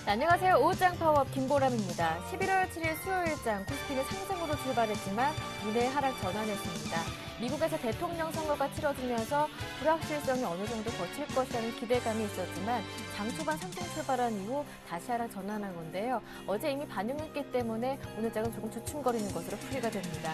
안녕하세요. 오후장 파워업 김보람입니다. 11월 7일 수요일장 코스피는 상승으로 출발했지만 이내 하락 전환했습니다. 미국에서 대통령 선거가 치러지면서 불확실성이 어느 정도 거칠 것이라는 기대감이 있었지만 장 초반 상승 출발한 이후 다시 하락 전환한 건데요. 어제 이미 반영했기 때문에 오늘 장은 조금 주춤거리는 것으로 풀이가 됩니다.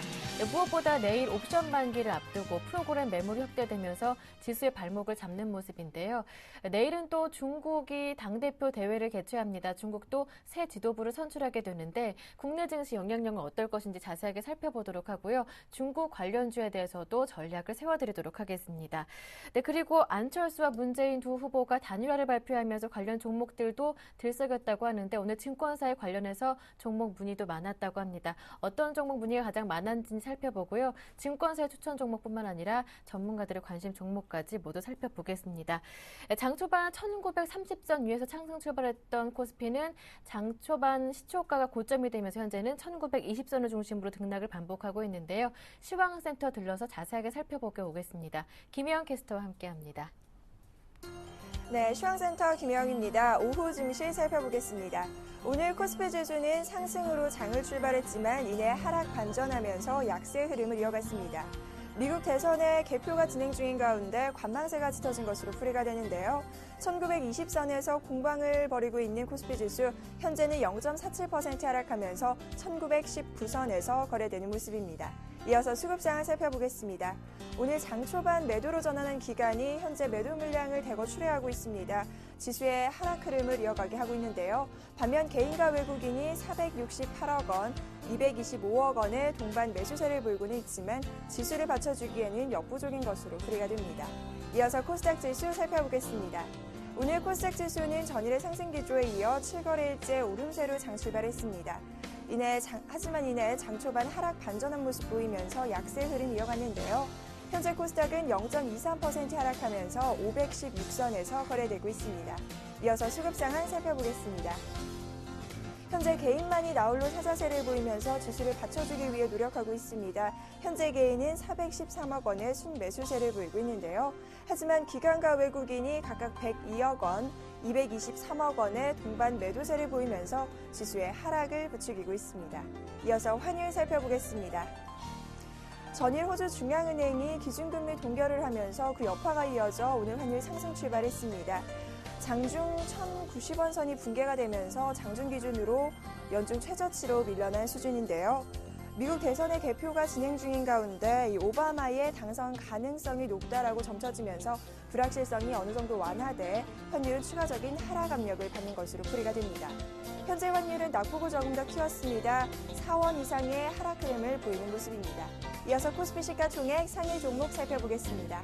무엇보다 내일 옵션 만기를 앞두고 프로그램 매물이 확대되면서 지수의 발목을 잡는 모습인데요. 내일은 또 중국이 당대표 대회를 개최합니다. 중국도 새 지도부를 선출하게 되는데 국내 증시 영향력은 어떨 것인지 자세하게 살펴보도록 하고요. 중국 관련주에 대해서도 전략을 세워드리도록 하겠습니다. 네, 그리고 안철수와 문재인 두 후보가 단일화를 발표하면서 관련 종목들도 들썩였다고 하는데 오늘 증권사에 관련해서 종목 문의도 많았다고 합니다. 어떤 종목 문의가 가장 많았는지 살펴보고요. 증권사의 추천 종목뿐만 아니라 전문가들의 관심 종목까지 모두 살펴보겠습니다. 장 초반 1930선 위에서 상승 출발했던 코스피는 장 초반 시초가가 고점이 되면서 현재는 1920선을 중심으로 등락을 반복하고 있는데요. 시황센터 들러서 자세하게 살펴보게 오겠습니다. 김혜영 캐스터와 함께합니다. 네, 시황센터 김혜영입니다. 오후 증시 살펴보겠습니다. 오늘 코스피 지수는 상승으로 장을 출발했지만 이내 하락 반전하면서 약세 흐름을 이어갔습니다. 미국 대선의 개표가 진행 중인 가운데 관망세가 짙어진 것으로 풀이가 되는데요. 1920선에서 공방을 벌이고 있는 코스피 지수, 현재는 0.47% 하락하면서 1919선에서 거래되는 모습입니다. 이어서 수급 상황 살펴보겠습니다. 오늘 장 초반 매도로 전환한 기간이 현재 매도 물량을 대거 출회하고 있습니다. 지수의 하락 흐름을 이어가게 하고 있는데요. 반면 개인과 외국인이 468억 원, 225억 원의 동반 매수세를 보이고는 있지만 지수를 받쳐주기에는 역부족인 것으로 풀이가 됩니다. 이어서 코스닥 지수 살펴보겠습니다. 오늘 코스닥 지수는 전일의 상승 기조에 이어 7거래일째 오름세로 장 출발했습니다. 하지만 이내 장 초반 하락 반전한 모습 보이면서 약세 흐름 이어갔는데요. 현재 코스닥은 0.23% 하락하면서 516선에서 거래되고 있습니다. 이어서 수급 상황 살펴보겠습니다. 현재 개인만이 나홀로 사자세를 보이면서 지수를 받쳐주기 위해 노력하고 있습니다. 현재 개인은 413억 원의 순매수세를 보이고 있는데요. 하지만 기관과 외국인이 각각 102억 원, 223억 원의 동반 매도세를 보이면서 지수의 하락을 부추기고 있습니다. 이어서 환율 살펴보겠습니다. 전일 호주 중앙은행이 기준금리 동결을 하면서 그 여파가 이어져 오늘 환율 상승 출발했습니다. 장중 1,090원 선이 붕괴가 되면서 장중 기준으로 연중 최저치로 밀려난 수준인데요. 미국 대선의 개표가 진행 중인 가운데 이 오바마의 당선 가능성이 높다라고 점쳐지면서 불확실성이 어느 정도 완화돼 환율은 추가적인 하락 압력을 받는 것으로 풀이가 됩니다. 현재 환율은 낙폭을 조금 더 키웠습니다. 4원 이상의 하락 흐름을 보이는 모습입니다. 이어서 코스피 시가총액 상위 종목 살펴보겠습니다.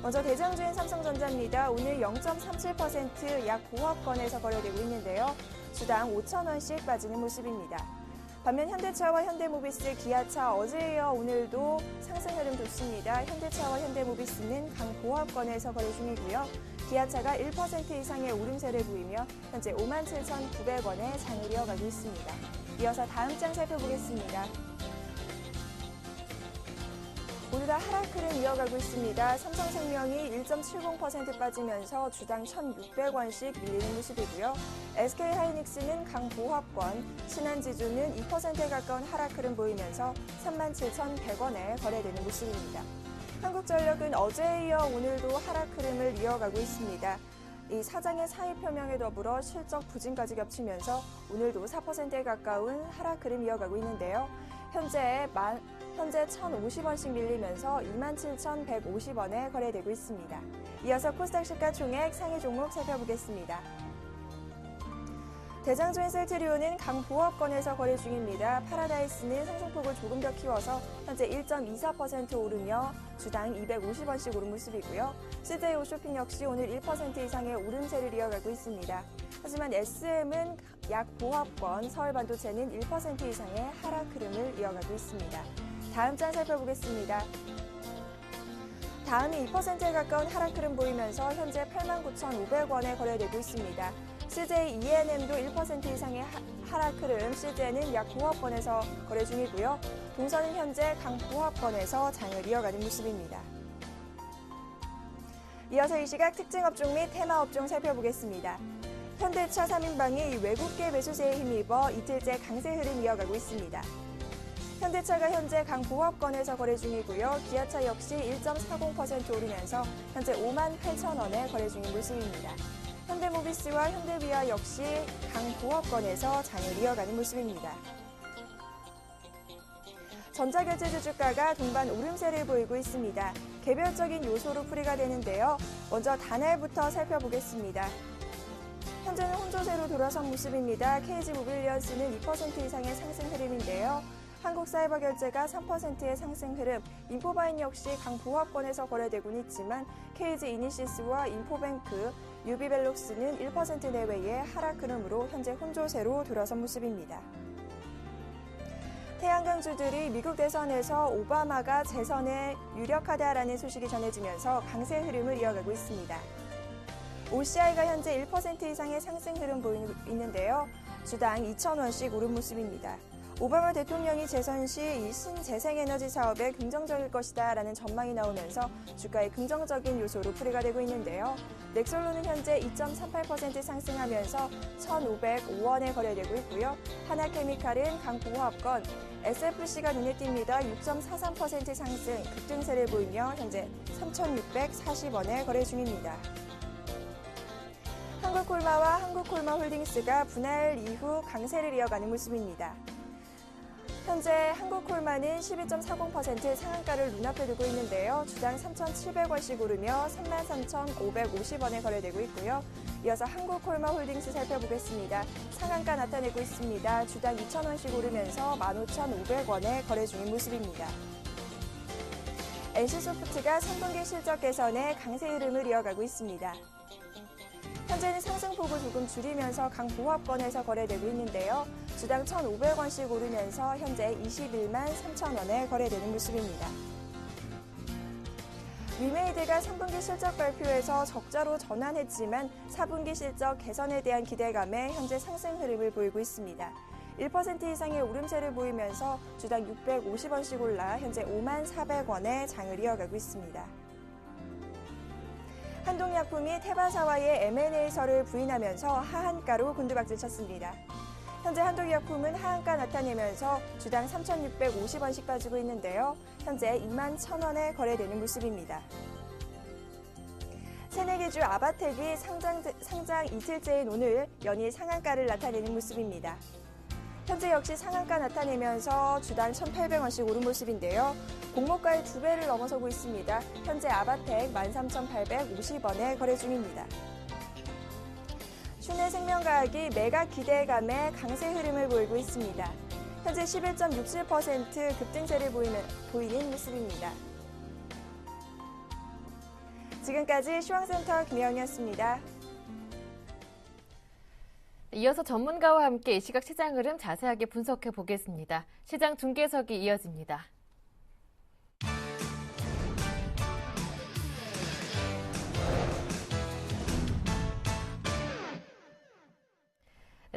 먼저 대장주인 삼성전자입니다. 오늘 0.37% 약 5억건에서 거래되고 있는데요. 주당 5,000원씩 빠지는 모습입니다. 반면 현대차와 현대모비스, 기아차 어제에 이어 오늘도 상승 흐름 좋습니다. 현대차와 현대모비스는 강보합권에서 거래 중이고요. 기아차가 1% 이상의 오름세를 보이며 현재 57,900원에 장을 이어가고 있습니다. 이어서 다음 장 살펴보겠습니다. 모두 다 하락 흐름 이어가고 있습니다. 삼성생명이 1.70% 빠지면서 주당 1,600원씩 밀리는 모습이고요. SK하이닉스는 강보합권, 신한지주는 2%에 가까운 하락 흐름 보이면서 37,100원에 거래되는 모습입니다. 한국전력은 어제에 이어 오늘도 하락 흐름을 이어가고 있습니다. 이 사장의 사의 표명에 더불어 실적 부진까지 겹치면서 오늘도 4%에 가까운 하락 흐름 이어가고 있는데요. 현재 1,050원씩 밀리면서 27,150원에 거래되고 있습니다. 이어서 코스닥 시가총액 상위 종목 살펴보겠습니다. 대장주인 셀트리온은 강보합권에서 거래 중입니다. 파라다이스는 상승폭을 조금 더 키워서 현재 1.24% 오르며 주당 250원씩 오른 모습이고요. CJ 홈쇼핑 역시 오늘 1% 이상의 오름세를 이어가고 있습니다. 하지만 SM은 약 보합권, 서울반도체는 1% 이상의 하락 흐름을 이어가고 있습니다. 다음 장 살펴보겠습니다. 다음이 2%에 가까운 하락 흐름 보이면서 현재 89,500원에 거래되고 있습니다. CJ ENM도 1% 이상의 하락 흐름 실제는 약 보합권에서 거래 중이고요. 동선은 현재 강보합권에서 장을 이어가는 모습입니다. 이어서 이 시각 특징 업종 및 테마 업종 살펴보겠습니다. 현대차 3인방이 외국계 매수세에 힘입어 이틀째 강세 흐름 이어가고 있습니다. 현대차가 현재 강보합권에서 거래 중이고요. 기아차 역시 1.40% 오르면서 현재 58,000원에 거래 중인 모습입니다. 현대모비스와 현대위아 역시 강보합권에서 장을 이어가는 모습입니다. 전자결제주 주가가 동반 오름세를 보이고 있습니다. 개별적인 요소로 풀이가 되는데요. 먼저 단알부터 살펴보겠습니다. 현재는 혼조세로 돌아선 모습입니다. KG모빌리언스는 2% 이상의 상승 흐름인데요. 한국사이버결제가 3%의 상승 흐름, 인포바인 역시 강보합권에서 거래되곤 있지만 KG이니시스와 인포뱅크, 유비벨록스는 1% 내외의 하락 흐름으로 현재 혼조세로 돌아선 모습입니다. 태양광주들이 미국 대선에서 오바마가 재선에 유력하다라는 소식이 전해지면서 강세 흐름을 이어가고 있습니다. OCI가 현재 1% 이상의 상승 흐름 보이고 있는데요. 주당 2,000원씩 오른 모습입니다. 오바마 대통령이 재선 시 이 신재생에너지 사업에 긍정적일 것이다라는 전망이 나오면서 주가의 긍정적인 요소로 풀이가 되고 있는데요. 넥솔로는 현재 2.38% 상승하면서 1,505원에 거래되고 있고요. 하나케미칼은 강보합권, SFC가 눈에 띕니다. 6.43% 상승, 급등세를 보이며 현재 3,640원에 거래 중입니다. 한국콜마와 한국콜마홀딩스가 분할 이후 강세를 이어가는 모습입니다. 현재 한국콜마는 12.40% 상한가를 눈앞에 두고 있는데요. 주당 3,700원씩 오르며 33,550원에 거래되고 있고요. 이어서 한국콜마홀딩스 살펴보겠습니다. 상한가 나타내고 있습니다. 주당 2,000원씩 오르면서 15,500원에 거래 중인 모습입니다. NC소프트가 3분기 실적 개선에 강세 흐름을 이어가고 있습니다. 현재는 상승폭을 조금 줄이면서 강보합권에서 거래되고 있는데요. 주당 1,500원씩 오르면서 현재 21만 3천원에 거래되는 모습입니다. 위메이드가 3분기 실적 발표에서 적자로 전환했지만 4분기 실적 개선에 대한 기대감에 현재 상승 흐름을 보이고 있습니다. 1% 이상의 오름세를 보이면서 주당 650원씩 올라 현재 5만 400원에 장을 이어가고 있습니다. 한동약품이 테바사와의 M&A설을 부인하면서 하한가로 곤두박질 쳤습니다. 현재 한동약품은 하한가 나타내면서 주당 3,650원씩 빠지고 있는데요. 현재 2만 1,000원에 거래되는 모습입니다. 새내기주 아바텍이 상장 이틀째인 오늘 연일 상한가를 나타내는 모습입니다. 현재 역시 상한가 나타내면서 주당 1,800원씩 오른 모습인데요. 공모가의 2배를 넘어서고 있습니다. 현재 아바텍 13,850원에 거래 중입니다. 슈네생명과학이 매각 기대감에 강세 흐름을 보이고 있습니다. 현재 11.67% 급등세를 보이는 모습입니다. 지금까지 시황센터 김혜영이었습니다. 이어서 전문가와 함께 이 시각 시장 흐름 자세하게 분석해 보겠습니다. 시장 중계석이 이어집니다.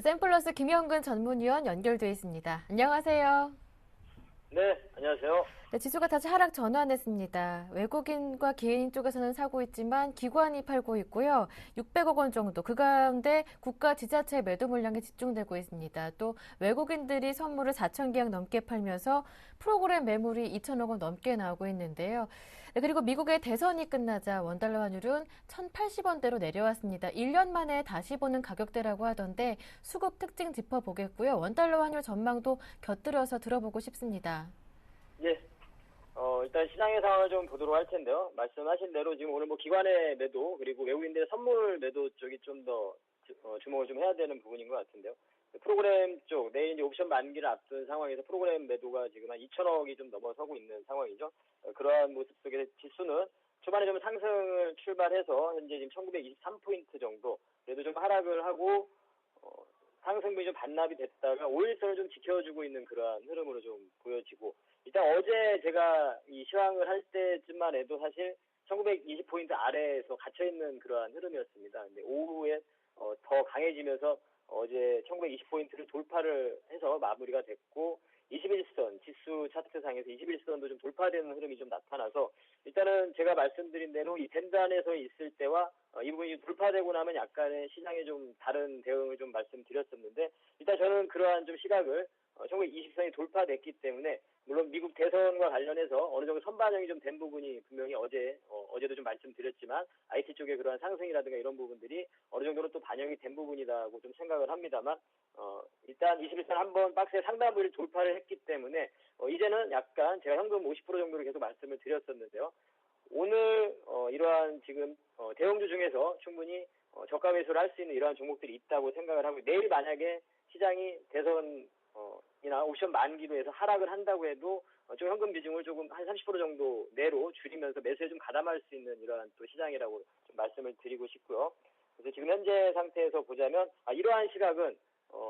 샘플러스 김영근 전문위원 연결돼 있습니다. 안녕하세요. 네, 안녕하세요. 네, 지수가 다시 하락 전환했습니다. 외국인과 개인 쪽에서는 사고 있지만 기관이 팔고 있고요. 600억 원 정도, 그 가운데 국가 지자체 매도 물량이 집중되고 있습니다. 또 외국인들이 선물을 4천 계약 넘게 팔면서 프로그램 매물이 2천억 원 넘게 나오고 있는데요. 네, 그리고 미국의 대선이 끝나자 원달러 환율은 1,080원대로 내려왔습니다. 1년 만에 다시 보는 가격대라고 하던데 수급 특징 짚어보겠고요. 원달러 환율 전망도 곁들여서 들어보고 싶습니다. 예. 일단 시장의 상황을 좀 보도록 할 텐데요. 말씀하신 대로 지금 오늘 기관의 매도 그리고 외국인들의 선물 매도 쪽이 좀 더 주목을 좀 해야 되는 부분인 것 같은데요. 프로그램 쪽 내일 이제 옵션 만기를 앞둔 상황에서 프로그램 매도가 지금 한 2천억이 좀 넘어서고 있는 상황이죠. 그러한 모습 속에 지수는 초반에 좀 상승을 출발해서 현재 지금 1923포인트 정도 그래도 좀 하락을 하고 상승분이 좀 반납이 됐다가 5일선을 좀 지켜주고 있는 그러한 흐름으로 좀 보여지고 일단 어제 제가 이 시황을 할 때쯤만 해도 사실 1920포인트 아래에서 갇혀있는 그러한 흐름이었습니다. 근데 오후에 더 강해지면서 어제 1920포인트를 돌파를 해서 마무리가 됐고 21선 지수 차트상에서 21선도 좀 돌파되는 흐름이 좀 나타나서 일단은 제가 말씀드린 대로 이 밴드 안에서 있을 때와 이 부분이 돌파되고 나면 약간의 시장에 좀 다른 대응을 좀 말씀드렸었는데 일단 저는 그러한 좀 시각을 1920선이 돌파됐기 때문에 물론 미국 대선과 관련해서 어느 정도 선반영이 좀 된 부분이 분명히 어제도 좀 말씀드렸지만 IT 쪽의 그러한 상승이라든가 이런 부분들이 어느 정도는 또 반영이 된 부분이라고 좀 생각을 합니다만 일단 21선 한번 박스의 상단 부위를 돌파를 했기 때문에 이제는 약간 제가 현금 50% 정도로 계속 말씀을 드렸었는데요. 오늘 이러한 지금 대형주 중에서 충분히 저가 매수를 할 수 있는 이러한 종목들이 있다고 생각을 하고 내일 만약에 시장이 대선 이나 옵션 만기로 해서 하락을 한다고 해도 좀 현금 비중을 조금 한 30% 정도 내로 줄이면서 매수에 좀 가담할 수 있는 이러한 또 시장이라고 좀 말씀을 드리고 싶고요. 그래서 지금 현재 상태에서 보자면 이러한 시각은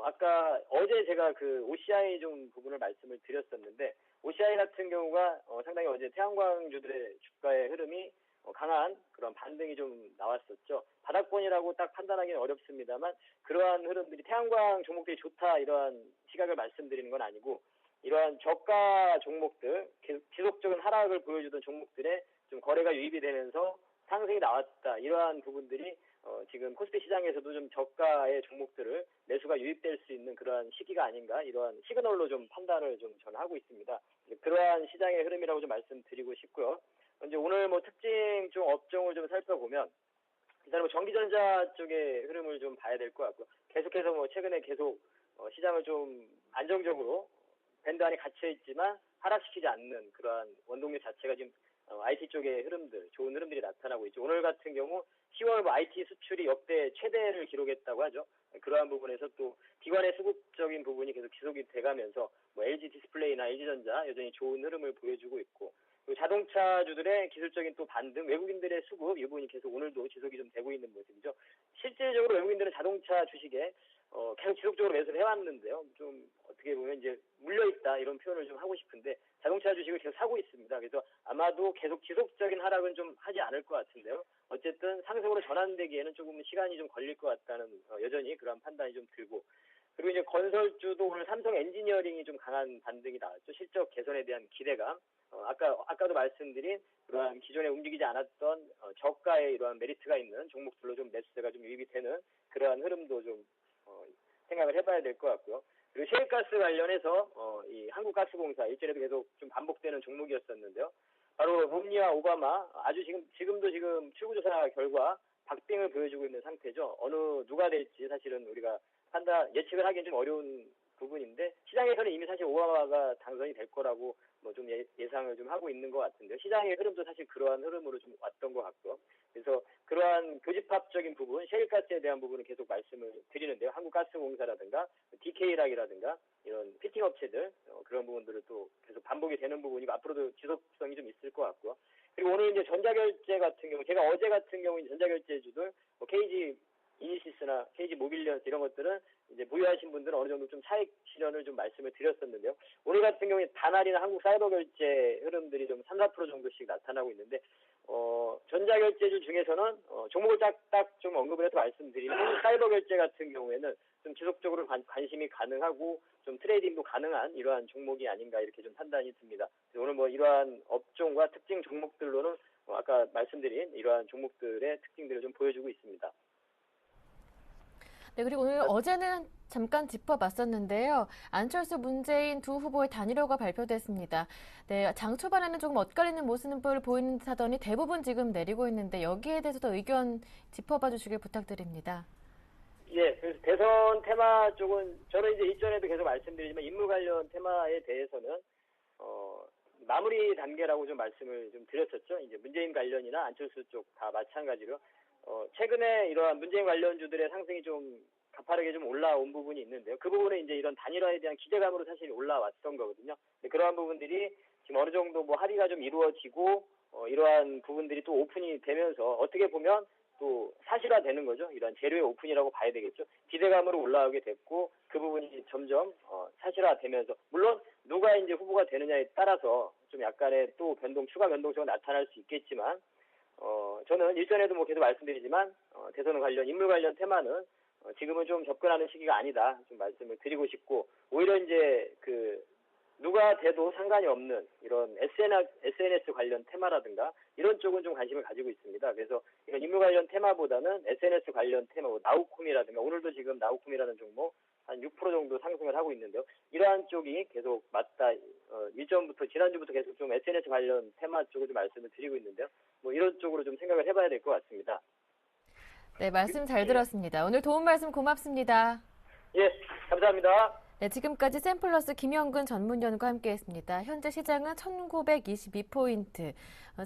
아까 어제 제가 그 OCI 좀 부분을 말씀을 드렸었는데 OCI 같은 경우가 상당히 어제 태양광주들의 주가의 흐름이 강한 그런 반등이 좀 나왔었죠. 바닥권이라고 딱 판단하기는 어렵습니다만 그러한 흐름들이 태양광 종목들이 좋다 이러한 시각을 말씀드리는 건 아니고 이러한 저가 종목들 지속적인 하락을 보여주던 종목들의 좀 거래가 유입이 되면서 상승이 나왔다 이러한 부분들이 지금 코스피 시장에서도 좀 저가의 종목들을 매수가 유입될 수 있는 그러한 시기가 아닌가 이러한 시그널로 좀 판단을 좀 저는 하고 있습니다. 그러한 시장의 흐름이라고 좀 말씀드리고 싶고요. 이제 오늘 뭐 특징 좀 업종을 좀 살펴보면 일단 뭐 전기전자 쪽의 흐름을 좀 봐야 될 것 같고요. 계속해서 뭐 최근에 계속 시장을 좀 안정적으로 밴드 안에 갇혀 있지만 하락시키지 않는 그러한 원동력 자체가 지금 IT 쪽의 흐름들, 좋은 흐름들이 나타나고 있죠. 오늘 같은 경우 10월 뭐 IT 수출이 역대 최대를 기록했다고 하죠. 그러한 부분에서 또 기관의 수급적인 부분이 계속 지속이 돼가면서 뭐 LG 디스플레이나 LG전자 여전히 좋은 흐름을 보여주고 있고 자동차주들의 기술적인 또 반등, 외국인들의 수급 이 부분이 계속 오늘도 지속이 좀 되고 있는 모습이죠. 실질적으로 외국인들은 자동차 주식에 계속 지속적으로 매수를 해왔는데요. 좀 어떻게 보면 이제 물려있다 이런 표현을 좀 하고 싶은데 자동차 주식을 계속 사고 있습니다. 그래서 아마도 계속 지속적인 하락은 좀 하지 않을 것 같은데요. 어쨌든 상승으로 전환되기에는 조금 시간이 좀 걸릴 것 같다는 여전히 그런 판단이 좀 들고 그리고 이제 건설주도 오늘 삼성 엔지니어링이 좀 강한 반등이 나왔죠. 실적 개선에 대한 기대감. 아까도 말씀드린 그러한 기존에 움직이지 않았던 저가의 이러한 메리트가 있는 종목들로 좀 매수세가 좀 유입이 되는 그러한 흐름도 좀 생각을 해봐야 될 것 같고요. 그리고 셰일가스 관련해서 이 한국가스공사 일전에도 계속 좀 반복되는 종목이었었는데요. 바로 롬니와 오바마 아주 지금도 출구조사 결과 박빙을 보여주고 있는 상태죠. 누가 될지 사실은 우리가 예측을 하기엔 좀 어려운 부분인데 시장에서는 이미 사실 오바마가 당선이 될 거라고 뭐 좀 예상을 좀 하고 있는 것 같은데요. 시장의 흐름도 사실 그러한 흐름으로 좀 왔던 것 같고요. 그래서 그러한 교집합적인 부분, 셰일가스에 대한 부분은 계속 말씀을 드리는데요. 한국가스공사라든가 DK락이라든가 이런 피팅 업체들 그런 부분들을 또 계속 반복이 되는 부분이고 앞으로도 지속성이 좀 있을 것 같고요. 그리고 오늘 이제 전자결제 같은 경우 제가 어제 같은 경우 전자결제주들 뭐 KG 이니시스나 KG 모빌리언스 이런 것들은 이제 보유하신 분들은 어느 정도 좀 차익 실현을 좀 말씀을 드렸었는데요. 오늘 같은 경우에 다날이나 한국 사이버 결제 흐름들이 좀 3, 4% 정도씩 나타나고 있는데 전자결제주 중에서는 종목을 딱 좀 언급을 해서 말씀드리면 한국 사이버 결제 같은 경우에는 좀 지속적으로 관심이 가능하고 좀 트레이딩도 가능한 이러한 종목이 아닌가 이렇게 좀 판단이 듭니다. 오늘 뭐 이러한 업종과 특징 종목들로는 아까 말씀드린 이러한 종목들의 특징들을 좀 보여주고 있습니다. 네, 그리고 오늘 어제는 잠깐 짚어봤었는데요. 안철수, 문재인 두 후보의 단일화가 발표됐습니다. 네, 장 초반에는 조금 엇갈리는 모습을 보이는 듯하더니 대부분 지금 내리고 있는데 여기에 대해서도 의견 짚어봐 주시길 부탁드립니다. 예, 그래서 대선 테마 쪽은 저는 이제 이전에도 계속 말씀드리지만 인물 관련 테마에 대해서는 마무리 단계라고 좀 말씀을 좀 드렸었죠. 이제 문재인 관련이나 안철수 쪽 다 마찬가지로 최근에 이러한 문재인 관련주들의 상승이 좀 가파르게 좀 올라온 부분이 있는데요. 그 부분은 이제 이런 단일화에 대한 기대감으로 사실 올라왔던 거거든요. 근데 그러한 부분들이 지금 어느 정도 뭐 합의가 좀 이루어지고 이러한 부분들이 또 오픈이 되면서 어떻게 보면 또 사실화되는 거죠. 이러한 재료의 오픈이라고 봐야 되겠죠. 기대감으로 올라오게 됐고 그 부분이 점점 사실화되면서 물론 누가 이제 후보가 되느냐에 따라서 좀 약간의 또 추가 변동성은 나타날 수 있겠지만 저는 일전에도 뭐 계속 말씀드리지만 대선 관련 인물 관련 테마는 지금은 좀 접근하는 시기가 아니다 좀 말씀을 드리고 싶고 오히려 이제 누가 돼도 상관이 없는 이런 SNS 관련 테마라든가 이런 쪽은 좀 관심을 가지고 있습니다. 그래서 이런 인물 관련 테마보다는 SNS 관련 테마, 나우콤이라든가 오늘도 지금 나우콤이라는 종목 한 6% 정도 상승을 하고 있는데요. 이러한 쪽이 계속 지난주부터 계속 좀 SNS 관련 테마 쪽을 좀 말씀을 드리고 있는데요. 뭐 이런 쪽으로 좀 생각을 해봐야 될 것 같습니다. 네, 말씀 잘 들었습니다. 오늘 도움 말씀 고맙습니다. 예, 감사합니다. 네, 지금까지 샘플러스 김영근 전문위원과 함께했습니다. 현재 시장은 1922포인트.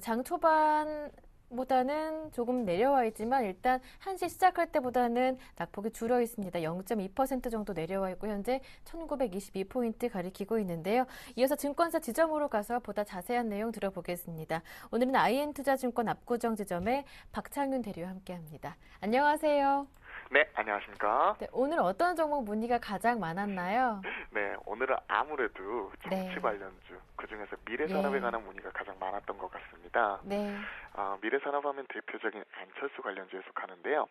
장 초반보다는 조금 내려와 있지만 일단 1시 시작할 때보다는 낙폭이 줄어 있습니다. 0.2% 정도 내려와 있고 현재 1922포인트 가리키고 있는데요. 이어서 증권사 지점으로 가서 보다 자세한 내용 들어보겠습니다. 오늘은 IN투자증권 압구정 지점의 박창윤 대리와 함께합니다. 안녕하세요. 네, 안녕하십니까. 네, 오늘 어떤 종목 문의가 가장 많았나요? 네, 오늘은 아무래도 정치 네. 관련주, 그중에서 미래산업에 네. 관한 문의가 가장 많았던 것 같습니다. 네. 미래산업 하면 대표적인 안철수 관련주에 속하는데요.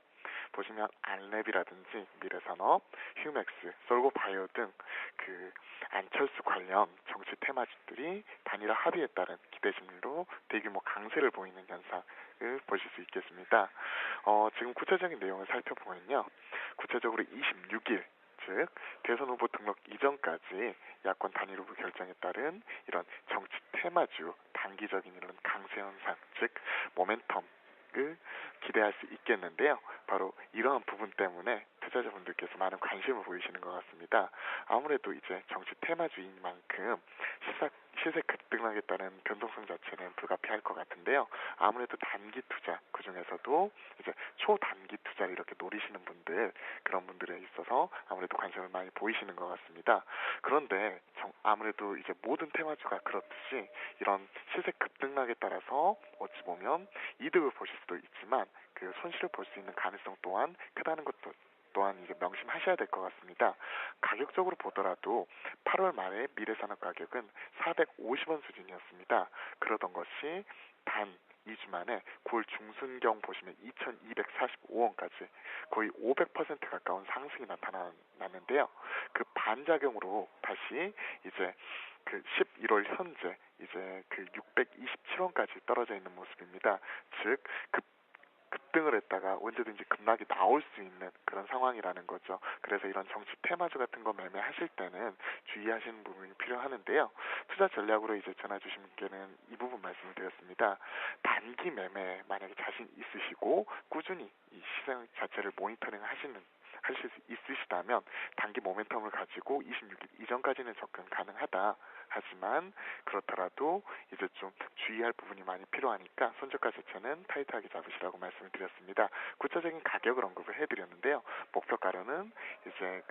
보시면 안랩이라든지 미래산업, 휴맥스, 솔고바이오 등 안철수 관련 정치 테마주들이 단일화 합의에 따른 기대 심리로 대규모 강세를 보이는 현상을 보실 수 있겠습니다. 지금 구체적인 내용을 살펴보면요. 구체적으로 26일, 즉 대선 후보 등록 이전까지 야권 단일 후보 결정에 따른 이런 정치 테마주 단기적인 이런 강세 현상, 즉 모멘텀을 기대할 수 있겠는데요. 바로 이러한 부분 때문에 투자자분들께서 많은 관심을 보이시는 것 같습니다. 아무래도 이제 정치 테마주인 만큼 시세 급등락에 따른 변동성 자체는 불가피할 것 같은데요. 아무래도 단기 투자, 그중에서도 이제 초단기 투자를 이렇게 노리시는 분들, 그런 분들에 있어서 아무래도 관심을 많이 보이시는 것 같습니다. 그런데 아무래도 이제 모든 테마주가 그렇듯이 이런 시세 급등락에 따라서 어찌 보면 이득을 보실 수도 있지만 그 손실을 볼 수 있는 가능성 또한 크다는 것도 또한 이제 명심하셔야 될 것 같습니다. 가격적으로 보더라도 8월 말에 미래산업 가격은 450원 수준이었습니다. 그러던 것이 단 2주 만에 9월 중순경 보시면 2245원까지 거의 500% 가까운 상승이 나타났는데요. 그 반작용으로 다시 이제 11월 현재 이제 627원까지 떨어져 있는 모습입니다. 즉 급등을 했다가 언제든지 급락이 나올 수 있는 그런 상황이라는 거죠. 그래서 이런 정치 테마주 같은 거 매매하실 때는 주의하시는 부분이 필요하는데요. 투자 전략으로 이제 전화 주신 분께는 이 부분 말씀을 드렸습니다. 단기 매매 만약에 자신 있으시고 꾸준히 이 시장 자체를 모니터링 하실 수 있으시다면 단기 모멘텀을 가지고 26일 이전까지는 접근 가능하다. 하지만 그렇더라도 이제 좀 주의할 부분이 많이 필요하니까 손절가 자체는 타이트하게 잡으시라고 말씀을 드렸습니다. 구체적인 가격을 언급을 해드렸는데요. 목표가로는 이제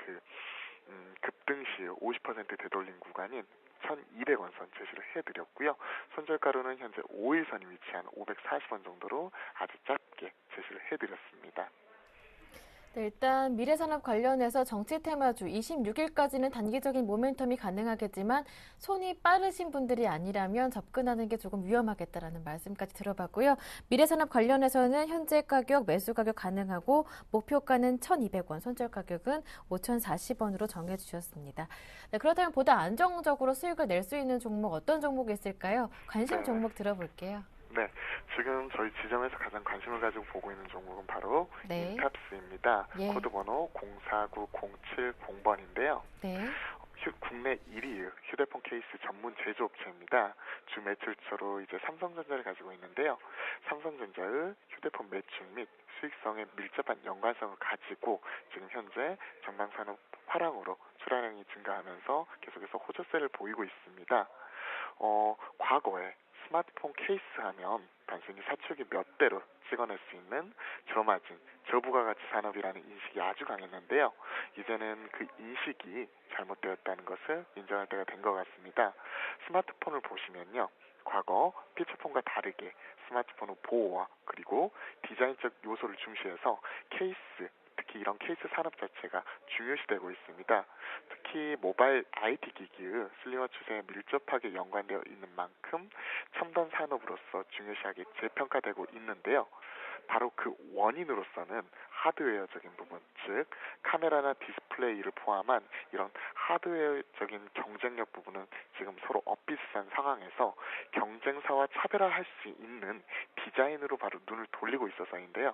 급등 시 50% 되돌림 구간인 1,200원 선 제시를 해드렸고요. 손절가로는 현재 5일선이 위치한 540원 정도로 아주 짧게 제시를 해드렸습니다. 네, 일단 미래산업 관련해서 정치 테마주 26일까지는 단기적인 모멘텀이 가능하겠지만 손이 빠르신 분들이 아니라면 접근하는 게 조금 위험하겠다라는 말씀까지 들어봤고요. 미래산업 관련해서는 현재 가격, 매수 가격 가능하고 목표가는 1,200원, 손절 가격은 5,040원으로 정해주셨습니다. 네, 그렇다면 보다 안정적으로 수익을 낼 수 있는 종목 어떤 종목이 있을까요? 관심 종목 들어볼게요. 네, 지금 저희 지점에서 가장 관심을 가지고 보고 있는 종목은 바로 네. 인탑스입니다. 예. 코드번호 049070번인데요. 네. 국내 1위 휴대폰 케이스 전문 제조업체입니다. 주 매출처로 이제 삼성전자를 가지고 있는데요. 삼성전자의 휴대폰 매출 및 수익성에 밀접한 연관성을 가지고 지금 현재 전방산업 화랑으로 출하량이 증가하면서 계속해서 호조세를 보이고 있습니다. 과거에 스마트폰 케이스 하면 단순히 사축이 몇 대로 찍어낼 수 있는 저마진, 저부가가치 산업이라는 인식이 아주 강했는데요. 이제는 그 인식이 잘못되었다는 것을 인정할 때가 된 것 같습니다. 스마트폰을 보시면요. 과거 피처폰과 다르게 스마트폰의 보호와 그리고 디자인적 요소를 중시해서 케이스, 특히 이런 케이스 산업 자체가 중요시되고 있습니다. 특히 모바일 IT 기기의 슬림화 추세에 밀접하게 연관되어 있는 만큼 첨단 산업으로서 중요시하게 재평가되고 있는데요. 바로 그 원인으로서는 하드웨어적인 부분, 즉 카메라나 디스플레이를 포함한 이런 하드웨어적인 경쟁력 부분은 지금 서로 엇비슷한 상황에서 경쟁사와 차별화할 수 있는 디자인으로 바로 눈을 돌리고 있어서인데요.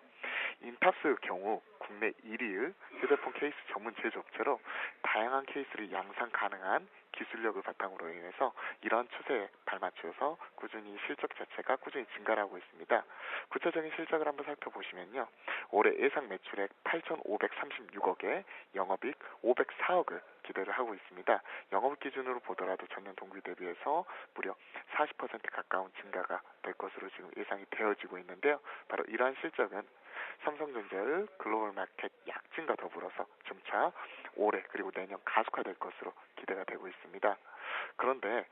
인탑스의 경우 국내 1위의 휴대폰 케이스 전문 제조업체로 다양한 케이스를 양산 가능한 기술력을 바탕으로 인해서 이러한 추세에 발맞춰서 꾸준히 실적 자체가 꾸준히 증가를 하고 있습니다. 구체적인 실적을 한번 살펴보시면요. 올해 예상 매출액 8,536억에 영업이익 504억을 기대를 하고 있습니다. 영업이익 기준으로 보더라도 전년 동기 대비해서 무려 40% 가까운 증가가 될 것으로 지금 예상이 되어지고 있는데요. 바로 이러한 실적은 삼성전자의 글로벌 마켓 약진과 더불어서 점차 올해 그리고 내년 가속화될 것으로 기대가 되고 있습니다. 그런데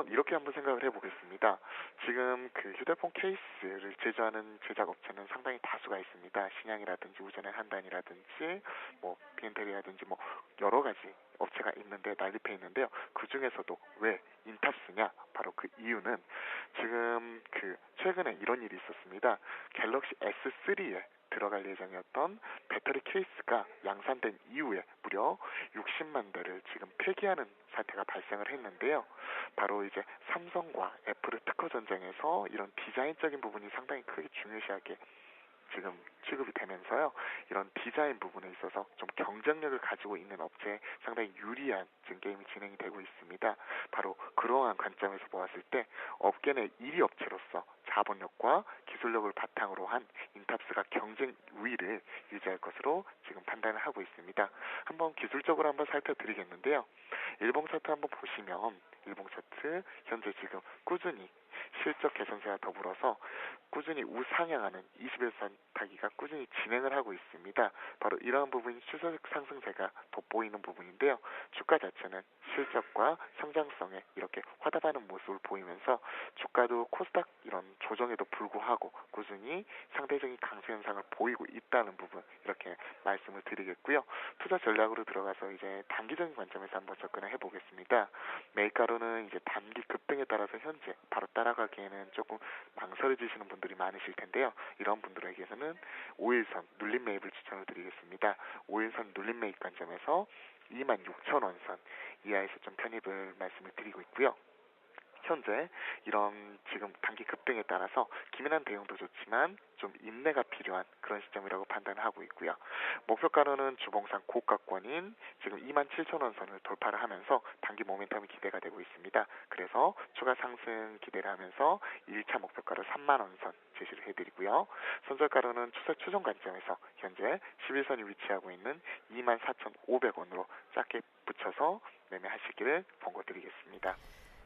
이렇게 한번 생각을 해보겠습니다. 지금 그 휴대폰 케이스를 제조하는 제작 업체는 상당히 다수가 있습니다. 신양이라든지 우전의 한단이라든지 비엔텔이라든지 여러 가지 업체가 있는데 난립해 있는데요. 그 중에서도 왜 인탑스냐? 바로 그 이유는 지금 최근에 이런 일이 있었습니다. 갤럭시 S3에 들어갈 예정이었던 배터리 케이스가 양산된 이후에 무려 60만 대를 지금 폐기하는 사태가 발생을 했는데요. 바로 이제 삼성과 애플의 특허 전쟁에서 이런 디자인적인 부분이 상당히 크게 중요시하게 지금 취급이 되면서요. 이런 디자인 부분에 있어서 좀 경쟁력을 가지고 있는 업체에 상당히 유리한 지금 게임이 진행이 되고 있습니다. 바로 그러한 관점에서 보았을 때 업계 내 1위 업체로서 자본력과 기술력을 바탕으로 한 인탑스가 경쟁 우위를 유지할 것으로 지금 판단을 하고 있습니다. 한번 기술적으로 한번 살펴드리겠는데요. 일봉 차트 한번 보시면 일봉 차트 현재 지금 꾸준히 실적 개선세와 더불어서 꾸준히 우상향하는 21선 타기가 꾸준히 진행을 하고 있습니다. 바로 이러한 부분이 추세적 상승세가 돋보이는 부분인데요. 주가 자체는 실적과 성장성에 이렇게 화답하는 모습을 보이면서 주가도 코스닥 이런 조정에도 불구하고 꾸준히 상대적인 강세 현상을 보이고 있다는 부분 이렇게 말씀을 드리겠고요. 투자 전략으로 들어가서 이제 단기적인 관점에서 한번 접근을 해보겠습니다. 매입가로는 이제 단기 급등에 따라서 현재 바로 따라가기에는 조금 망설여지시는 분들이 많으실 텐데요. 이런 분들에게서는 5일선 눌림 매입을 추천을 드리겠습니다. 5일선 눌림 매입 관점에서 26,000원 선 이하에서 좀 편입을 말씀을 드리고 있고요. 현재 이런 지금 단기 급등에 따라서 기민한 대응도 좋지만 좀 인내가 필요한 그런 시점이라고 판단하고 있고요. 목표가로는 주봉상 고가권인 지금 27,000원 선을 돌파를 하면서 단기 모멘텀이 기대가 되고 있습니다. 그래서 추가 상승 기대를 하면서 1차 목표가로 3만원 선 제시를 해드리고요. 손절가로는 추세 추종 관점에서 현재 11선이 위치하고 있는 24,500원으로 짧게 붙여서 매매하시기를 권고드리겠습니다.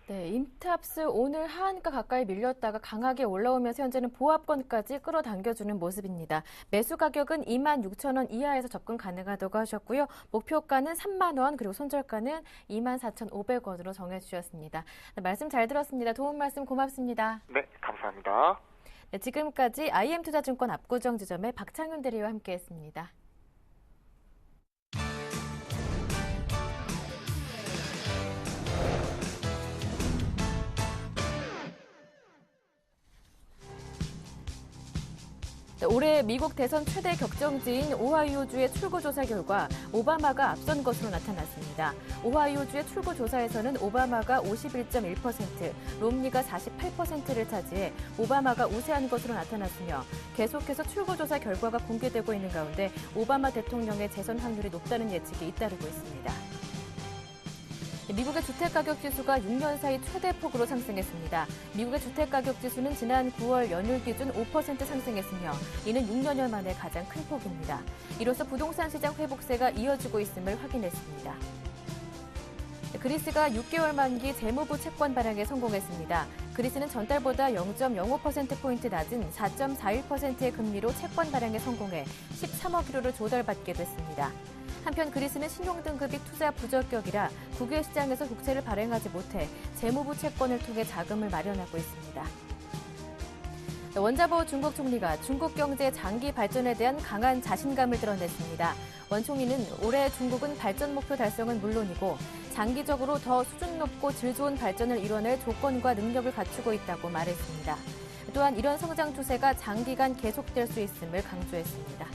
네, 인탑스 오늘 하한가 가까이 밀렸다가 강하게 올라오면서 현재는 보합권까지 끌어당겨주는 모습입니다. 매수 가격은 26,000원 이하에서 접근 가능하다고 하셨고요. 목표가는 3만 원 그리고 손절가는 24,500원으로 정해주셨습니다. 네, 말씀 잘 들었습니다. 도움 말씀 고맙습니다. 네, 감사합니다. 네, 지금까지 IM투자증권 압구정 지점의 박창윤 대리와 함께했습니다. 올해 미국 대선 최대 격정지인 오하이오주의 출구조사 결과 오바마가 앞선 것으로 나타났습니다. 오하이오주의 출구조사에서는 오바마가 51.1%, 롬니가 48%를 차지해 오바마가 우세한 것으로 나타났으며 계속해서 출구조사 결과가 공개되고 있는 가운데 오바마 대통령의 재선 확률이 높다는 예측이 잇따르고 있습니다. 미국의 주택가격지수가 6년 사이 최대폭으로 상승했습니다. 미국의 주택가격지수는 지난 9월 연율 기준 5% 상승했으며 이는 6년여 만에 가장 큰 폭입니다. 이로써 부동산 시장 회복세가 이어지고 있음을 확인했습니다. 그리스가 6개월 만기 재무부 채권 발행에 성공했습니다. 그리스는 전달보다 0.05%포인트 낮은 4.41%의 금리로 채권 발행에 성공해 13억 유로를 조달받게 됐습니다. 한편 그리스는 신용등급이 투자 부적격이라 국외 시장에서 국채를 발행하지 못해 재무부 채권을 통해 자금을 마련하고 있습니다. 원자보 중국 총리가 중국 경제의 장기 발전에 대한 강한 자신감을 드러냈습니다. 원 총리는 올해 중국은 발전 목표 달성은 물론이고 장기적으로 더 수준 높고 질 좋은 발전을 이뤄낼 조건과 능력을 갖추고 있다고 말했습니다. 또한 이런 성장 추세가 장기간 계속될 수 있음을 강조했습니다.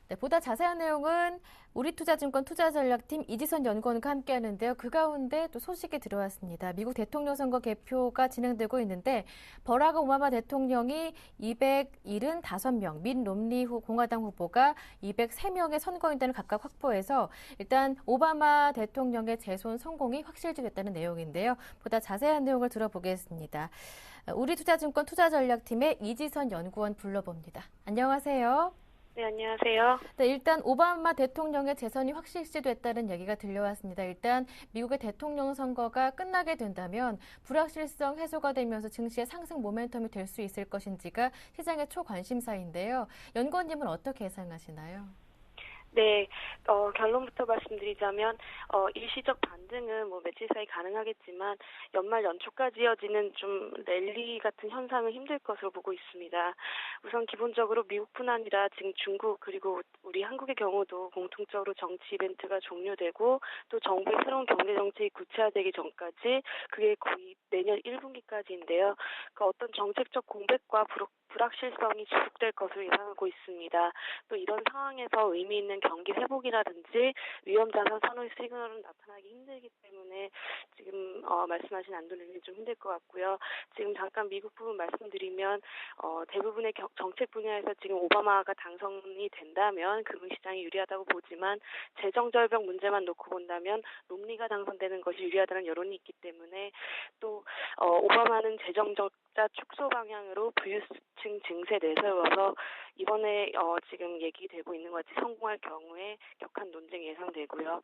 네, 보다 자세한 내용은 우리투자증권 투자전략팀 이지선 연구원과 함께하는데요. 그 가운데 또 소식이 들어왔습니다. 미국 대통령 선거 개표가 진행되고 있는데 버락 오바마 대통령이 275명, 밋 롬니 공화당 후보가 203명의 선거인단을 각각 확보해서 일단 오바마 대통령의 재선 성공이 확실시됐다는 내용인데요. 보다 자세한 내용을 들어보겠습니다. 우리투자증권 투자전략팀의 이지선 연구원 불러봅니다. 안녕하세요. 네, 안녕하세요. 네, 일단 오바마 대통령의 재선이 확실시됐다는 얘기가 들려왔습니다. 일단 미국의 대통령 선거가 끝나게 된다면 불확실성 해소가 되면서 증시의 상승 모멘텀이 될 수 있을 것인지가 시장의 초관심사인데요. 연구원님은 어떻게 예상하시나요? 네, 결론부터 말씀드리자면, 일시적 반등은 며칠 사이 가능하겠지만, 연말 연초까지 이어지는 좀 랠리 같은 현상은 힘들 것으로 보고 있습니다. 우선 기본적으로 미국뿐 아니라 지금 중국 그리고 우리 한국의 경우도 공통적으로 정치 이벤트가 종료되고, 또 정부의 새로운 경제 정책이 구체화되기 전까지 그게 거의 내년 1분기까지인데요. 그 어떤 정책적 공백과 불확실성이 지속될 것으로 예상하고 있습니다. 또 이런 상황에서 의미 있는 경기 회복이라든지 위험자산 선호의 시그널은 나타나기 힘들기 때문에 지금 말씀하신 안도는 좀 힘들 것 같고요. 지금 잠깐 미국 부분 말씀드리면 대부분의 정책 분야에서 지금 오바마가 당선이 된다면 금융시장이 유리하다고 보지만 재정절벽 문제만 놓고 본다면 롬니가 당선되는 것이 유리하다는 여론이 있기 때문에 또 오바마는 재정적자 축소 방향으로 부유층 증세 내세워서 이번에 지금 얘기되고 있는 것 같이 성공할 경우에 격한 논쟁이 예상되고요.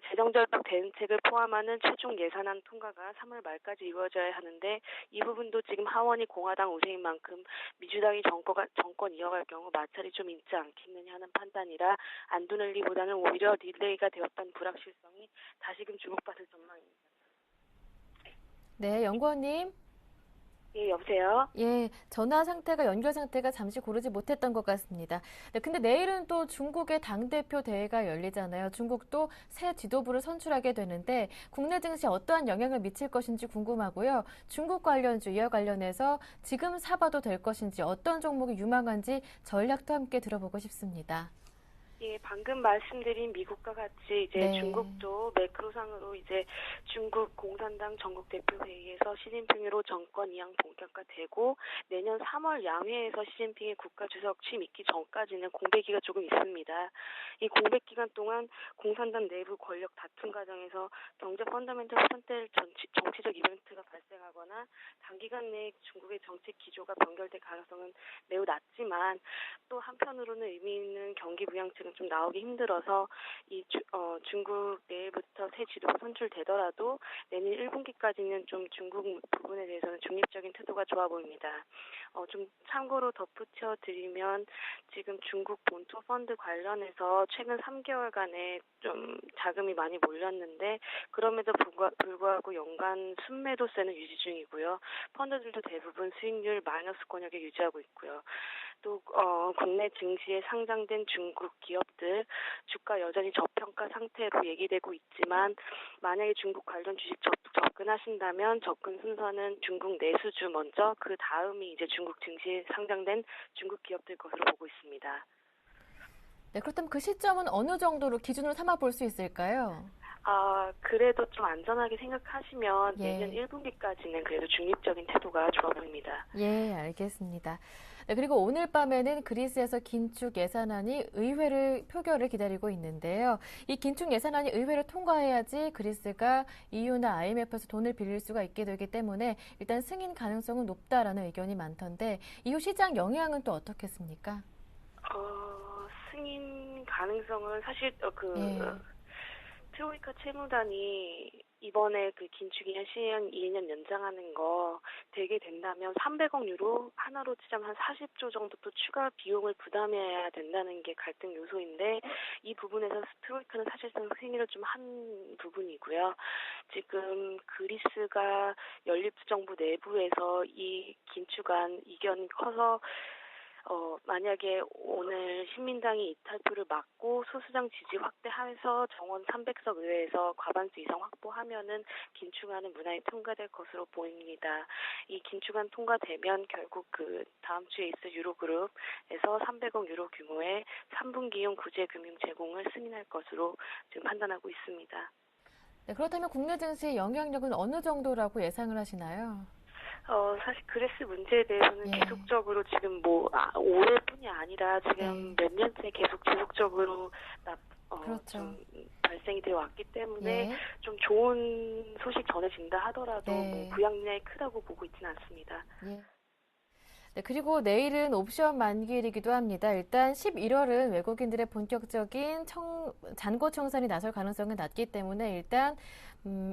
재정절벽 대응책을 포함하는 최종 예산안 통과가 3월 말까지 이루어져야 하는데 이 부분도 지금 하원이 공화당 우세인 만큼 민주당이 정권 이어갈 경우 마찰이 좀 있지 않겠느냐 하는 판단이라 안도넬리보다는 오히려 딜레이가 되었던 불확실성이 다시금 주목받을 전망입니다. 네, 연구원님. 예, 여보세요? 예, 연결 상태가 잠시 고르지 못했던 것 같습니다. 네, 근데 내일은 또 중국의 당대표 대회가 열리잖아요. 중국도 새 지도부를 선출하게 되는데 국내 증시에 어떠한 영향을 미칠 것인지 궁금하고요. 중국 관련주 이와 관련해서 지금 사봐도 될 것인지 어떤 종목이 유망한지 전략도 함께 들어보고 싶습니다. 예, 방금 말씀드린 미국과 같이 이제 네. 중국도 매크로상으로 이제 중국 공산당 전국 대표회의에서 시진핑으로 정권 이양 본격화되고 내년 3월 양회에서 시진핑의 국가주석 취임 있기 전까지는 공백기가 조금 있습니다. 이 공백 기간 동안 공산당 내부 권력 다툼 과정에서 경제 펀더멘털 선택 정치적 이벤트가 발생하거나 단기간 내에 중국의 정책 기조가 변경될 가능성은 매우 낮지만 또 한편으로는 의미 있는 경기 부양책은 좀 나오기 힘들어서 중국 내일부터 새 지도가 선출되더라도 내년 1분기까지는 좀 중국 부분에 대해서는 중립적인 태도가 좋아 보입니다. 좀 참고로 덧붙여 드리면 지금 중국 본토 펀드 관련해서 최근 3개월간에 좀 자금이 많이 몰렸는데 그럼에도 불구하고 연간 순매도세는 유지 중이고요. 펀드들도 대부분 수익률 마이너스 권역에 유지하고 있고요. 또 국내 증시에 상장된 중국 기업들 주가 여전히 저평가 상태로 얘기되고 있지만 만약에 중국 관련 주식 접근하신다면 접근 순서는 중국 내수주 먼저 그 다음이 이제 중국 증시에 상장된 중국 기업들 것으로 보고 있습니다. 네, 그렇다면 그 시점은 어느 정도로 기준으로 삼아 볼 수 있을까요? 그래도 좀 안전하게 생각하시면 예. 내년 1분기까지는 그래도 중립적인 태도가 좋아 보입니다. 예, 알겠습니다. 네, 그리고 오늘 밤에는 그리스에서 긴축 예산안이 의회를 표결을 기다리고 있는데요. 이 긴축 예산안이 의회를 통과해야지 그리스가 EU나 IMF에서 돈을 빌릴 수가 있게 되기 때문에 일단 승인 가능성은 높다라는 의견이 많던데 이후 시장 영향은 또 어떻겠습니까? 승인 가능성은 사실 예. 트로이카 채무단이 이번에 그 긴축이년 시행 2년 연장하는 거 되게 된다면 300억 유로 하나로 치자면 한 40조 정도 또 추가 비용을 부담해야 된다는 게 갈등 요소인데 이 부분에서 트로이카는 사실상 승인을 좀 한 부분이고요. 지금 그리스가 연립정부 내부에서 이 긴축안 이견이 커서 만약에 오늘 신민당이 이탈표를 막고 소수장 지지 확대해서 정원 300석 의회에서 과반수 이상 확보하면은 긴축안은 무난히 통과될 것으로 보입니다. 이 긴축안 통과되면 결국 그 다음 주에 있을 유로그룹에서 300억 유로 규모의 3분기용 구제 금융 제공을 승인할 것으로 지금 판단하고 있습니다. 네, 그렇다면 국내 증시의 영향력은 어느 정도라고 예상을 하시나요? 사실 그레스 문제에 대해서는 예. 계속적으로 지금 올해뿐이 아니라 지금 네. 몇 년째 계속 지속적으로 그렇죠. 좀 발생이 되어 왔기 때문에 예. 좀 좋은 소식 전해진다 하더라도 네. 부양량이 크다고 보고 있지는 않습니다. 예. 네, 그리고 내일은 옵션 만기일이기도 합니다. 일단 11월은 외국인들의 본격적인 잔고 청산이 나설 가능성이 낮기 때문에 일단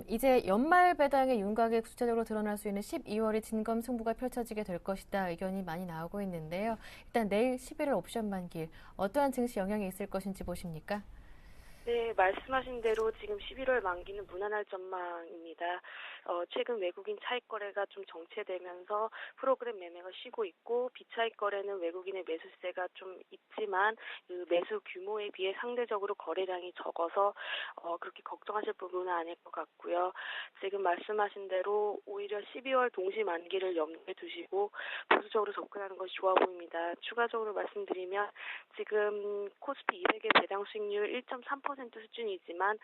이제 연말 배당의 윤곽이 구체적으로 드러날 수 있는 12월이 진검승부가 펼쳐지게 될 것이다 의견이 많이 나오고 있는데요. 일단 내일 11월 옵션 만기일 어떠한 증시 영향이 있을 것인지 보십니까? 네, 말씀하신 대로 지금 11월 만기는 무난할 전망입니다. 최근 외국인 차익 거래가 좀 정체되면서 프로그램 매매가 쉬고 있고 비차익 거래는 외국인의 매수세가 좀 있지만 그 매수 규모에 비해 상대적으로 거래량이 적어서 그렇게 걱정하실 부분은 아닐 것 같고요. 지금 말씀하신 대로 오히려 12월 동시 만기를 염두에 두시고 보수적으로 접근하는 것이 좋아 보입니다. 추가적으로 말씀드리면 지금 코스피 200의 배당 수익률 1.3% 수준이지만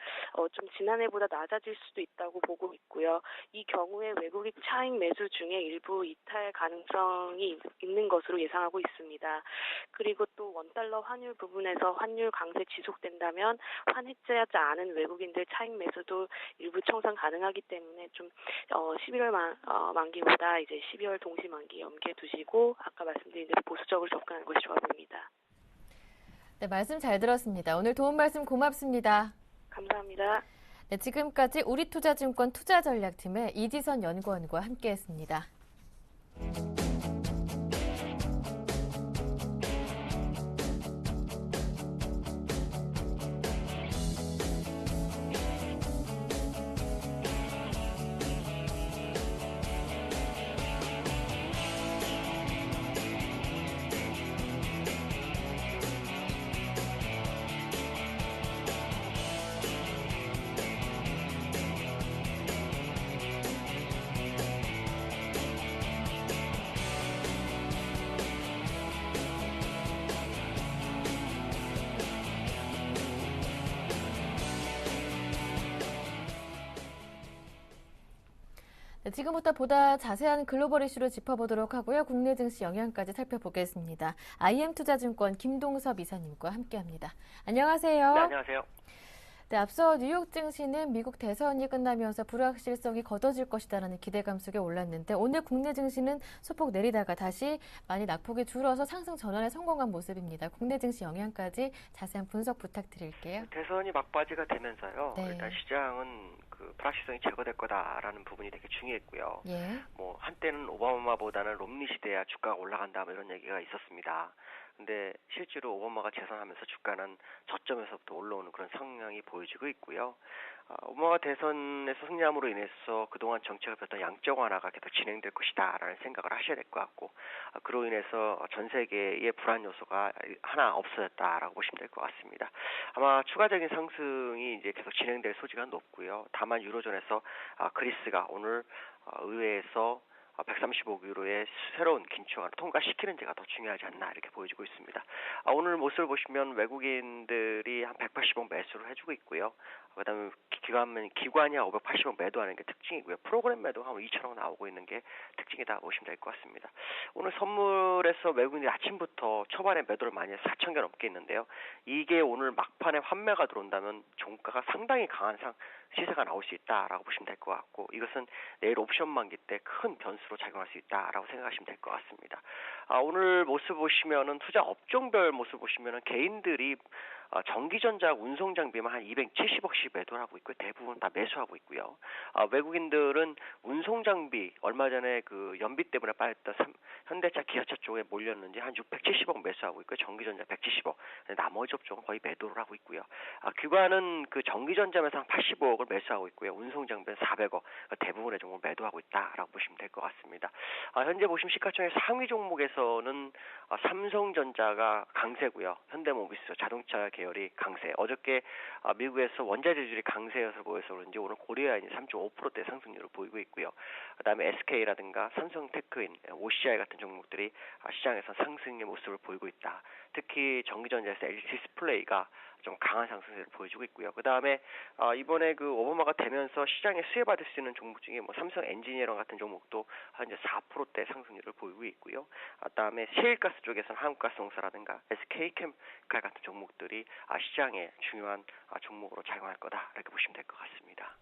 좀 지난해보다 낮아질 수도 있다고 보고 있고요. 이 경우에 외국인 차익 매수 중에 일부 이탈 가능성이 있는 것으로 예상하고 있습니다. 그리고 또 원달러 환율 부분에서 환율 강세 지속된다면 환해제하지 않은 외국인들 차익 매수도 일부 청산 가능하기 때문에 좀 11월 만기보다 이제 12월 동시 만기 염두에 두시고 아까 말씀드린 대로 보수적으로 접근하는 것이 좋아 보입니다. 네, 말씀 잘 들었습니다. 오늘 도움 말씀 고맙습니다. 감사합니다. 네, 지금까지 우리투자증권 투자전략팀의 이지선 연구원과 함께했습니다. 네, 지금부터 보다 자세한 글로벌 이슈를 짚어보도록 하고요. 국내 증시 영향까지 살펴보겠습니다. IM투자증권 김동섭 이사님과 함께합니다. 안녕하세요. 네, 안녕하세요. 네, 앞서 뉴욕 증시는 미국 대선이 끝나면서 불확실성이 걷어질 것이다라는 기대감 속에 올랐는데 오늘 국내 증시는 소폭 내리다가 다시 많이 낙폭이 줄어서 상승 전환에 성공한 모습입니다. 국내 증시 영향까지 자세한 분석 부탁드릴게요. 대선이 막바지가 되면서요. 네. 일단 시장은 그 불확실성이 제거될 거다라는 부분이 되게 중요했고요. 예. 한때는 오바마보다는 롬니 시대야 주가가 올라간다 이런 얘기가 있었습니다. 근데 실제로 오바마가 재선하면서 주가는 저점에서부터 올라오는 그런 성향이 보여지고 있고요. 오바마 대선에서 승리함으로 인해서 그동안 정책을 폈던 양적 완화가 계속 진행될 것이다라는 생각을 하셔야 될 것 같고 그로 인해서 전 세계의 불안 요소가 하나 없어졌다라고 보시면 될 것 같습니다. 아마 추가적인 상승이 이제 계속 진행될 소지가 높고요. 다만 유로존에서 그리스가 오늘 의회에서 135유로의 새로운 긴축안을 통과시키는지가 더 중요하지 않나 이렇게 보여지고 있습니다. 오늘 모습을 보시면 외국인들이 한 180억 매수를 해주고 있고요. 그다음에 기관이 580억 매도하는 게 특징이고요. 프로그램 매도 한 2천억 나오고 있는 게 특징이다 보시면 될 것 같습니다. 오늘 선물에서 외국인들이 아침부터 초반에 매도를 많이 해서 4천 개 넘게 있는데요. 이게 오늘 막판에 환매가 들어온다면 종가가 상당히 강한 시세가 나올 수 있다라고 보시면 될 것 같고 이것은 내일 옵션 만기 때 큰 변수로 작용할 수 있다라고 생각하시면 될 것 같습니다. 오늘 모습 보시면은 투자 업종별 모습 보시면은 개인들이 전기전자 운송장비만 한 270억씩 매도를 하고 있고요. 대부분 다 매수하고 있고요. 외국인들은 운송장비 얼마 전에 그 연비 때문에 빠졌던 현대차, 기아차 쪽에 몰렸는지 한 670억 매수하고 있고요. 전기전자 170억. 나머지 업종은 거의 매도를 하고 있고요. 기관은 그 전기전자에서 한 85억을 매수하고 있고요. 운송장비는 400억. 대부분의 종목을 매도하고 있다라고 보시면 될 것 같습니다. 현재 보시면 시가총액 상위 종목에서는 삼성전자가 강세고요. 현대모비스 자동차 계열이 강세. 어저께 미국에서 원자재질이 강세여서 보여서 그런지 오늘 코리아인이 3.5%대 상승률을 보이고 있고요. 그다음에 SK라든가 삼성테크인, OCI 같은 종목들이 시장에서 상승의 모습을 보이고 있다. 특히 전기전자에서 LG 디스플레이가 좀 강한 상승세를 보여주고 있고요. 그 다음에 이번에 그 오바마가 되면서 시장에 수혜받을 수 있는 종목 중에 뭐 삼성 엔지니어링 같은 종목도 현재 4%대 상승률을 보이고 있고요. 그다음에 셰일가스 쪽에서는 한국가스공사라든가 SK캠칼 같은 종목들이 시장에 중요한 종목으로 작용할 거다 이렇게 보시면 될 것 같습니다.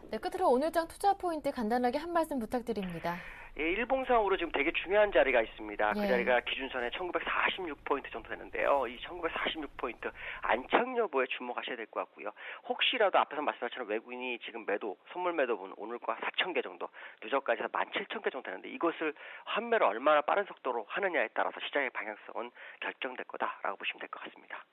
네, 끝으로 오늘장 투자 포인트 간단하게 한 말씀 부탁드립니다. 예, 일봉상으로 지금 되게 중요한 자리가 있습니다. 그 예. 자리가 기준선에 1946포인트 정도 되는데요. 이 1946포인트 안착 여부에 주목하셔야 될 것 같고요. 혹시라도 앞에서 말씀하신 것처럼 외국인이 지금 선물 매도분 오늘과 4,000개 정도, 누적까지 해서 17,000개 정도 되는데 이것을 환매를 얼마나 빠른 속도로 하느냐에 따라서 시장의 방향성은 결정될 거다라고 보시면 될 것 같습니다.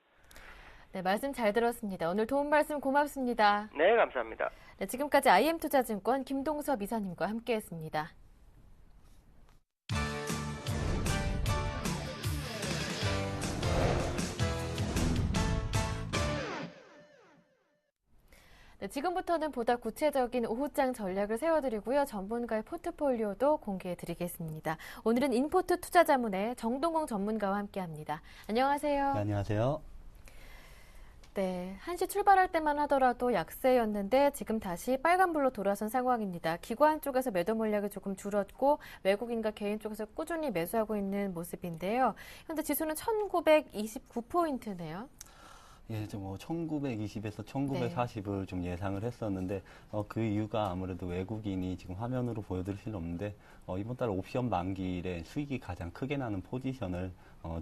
네, 말씀 잘 들었습니다. 오늘 도움 말씀 고맙습니다. 네, 감사합니다. 네, 지금까지 IM투자증권 김동섭 이사님과 함께했습니다. 네, 지금부터는 보다 구체적인 오후장 전략을 세워드리고요. 전문가의 포트폴리오도 공개해드리겠습니다. 오늘은 인포트 투자자문의 정동공 전문가와 함께합니다. 안녕하세요. 네, 안녕하세요. 네, 1시 출발할 때만 하더라도 약세였는데 지금 다시 빨간불로 돌아선 상황입니다. 기관 쪽에서 매도 물량이 조금 줄었고 외국인과 개인 쪽에서 꾸준히 매수하고 있는 모습인데요. 현재 지수는 1929포인트네요. 예, 뭐 1920에서 1940을 좀 예상을 했었는데 그 이유가 아무래도 외국인이 지금 화면으로 보여드릴 수는 없는데 이번 달 옵션 만기일에 수익이 가장 크게 나는 포지션을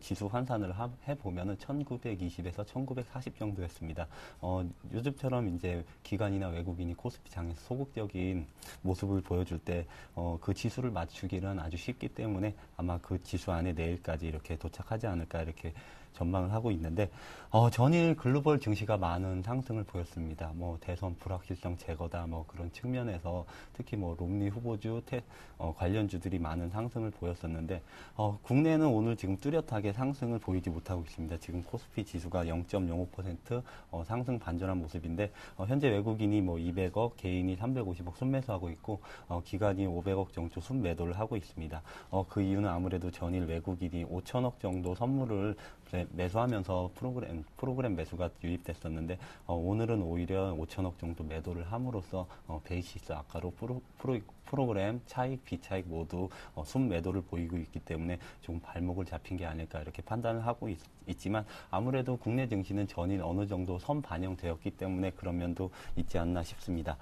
지수 환산을 해보면은 1920에서 1940 정도였습니다. 요즘처럼 이제 기관이나 외국인이 코스피 장에서 소극적인 모습을 보여줄 때 그 지수를 맞추기는 아주 쉽기 때문에 아마 그 지수 안에 내일까지 이렇게 도착하지 않을까 이렇게 전망을 하고 있는데 전일 글로벌 증시가 많은 상승을 보였습니다. 뭐 대선 불확실성 제거다 뭐 그런 측면에서 특히 뭐 롬니 후보주 관련주들이 많은 상승을 보였었는데 국내는 오늘 지금 뚜렷하게 상승을 보이지 못하고 있습니다. 지금 코스피 지수가 0.05% 상승 반전한 모습인데 현재 외국인이 뭐 200억, 개인이 350억 순매수하고 있고 기관이 500억 정도 순매도를 하고 있습니다. 그 이유는 아무래도 전일 외국인이 5천억 정도 선물을 매수하면서 프로그램 매수가 유입됐었는데 오늘은 오히려 5천억 정도 매도를 함으로써 베이시스 아까로 프로그램 차익, 비차익 모두 순매도를 보이고 있기 때문에 조금 발목을 잡힌 게 아닐까 이렇게 판단을 하고 있지만 아무래도 국내 증시는 전일 어느 정도 선 반영되었기 때문에 그런 면도 있지 않나 싶습니다.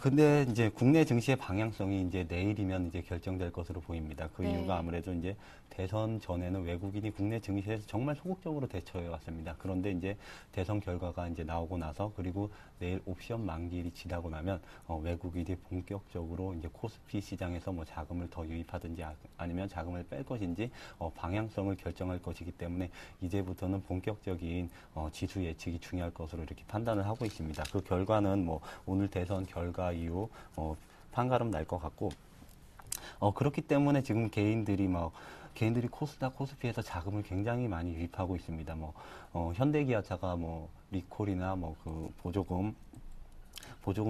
근데 이제 국내 증시의 방향성이 이제 내일이면 이제 결정될 것으로 보입니다. 그 이유가 아무래도 이제 대선 전에는 외국인이 국내 증시에서 정말 소극적으로 대처해 왔습니다. 그런데 이제 대선 결과가 이제 나오고 나서 그리고 내일 옵션 만기일이 지나고 나면 외국인이 본격적으로 이제 코스피 시장에서 뭐 자금을 더 유입하든지 아니면 자금을 뺄 것인지 방향성을 결정할 것이기 때문에 이제부터는 본격적인 지수 예측이 중요할 것으로 이렇게 판단을 하고 있습니다. 그 결과는 뭐 오늘 대선 결과 이후 판가름 날 것 같고 그렇기 때문에 지금 개인들이 코스닥, 코스피에서 자금을 굉장히 많이 유입하고 있습니다. 현대기아차가 리콜이나 그 보조금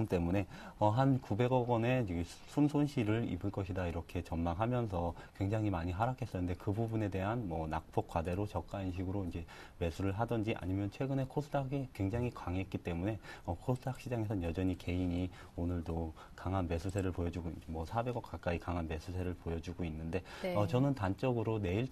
때문에 한 900억 원의 순손실을 입을 것이다 이렇게 전망하면서 굉장히 많이 하락했었는데 그 부분에 대한 낙폭 과대로 저가 인식으로 이제 매수를 하든지 아니면 최근에 코스닥이 굉장히 강했기 때문에 코스닥 시장에서는 여전히 개인이 오늘도 강한 매수세를 보여주고 400억 가까이 강한 매수세를 보여주고 있는데 저는 단적으로 내일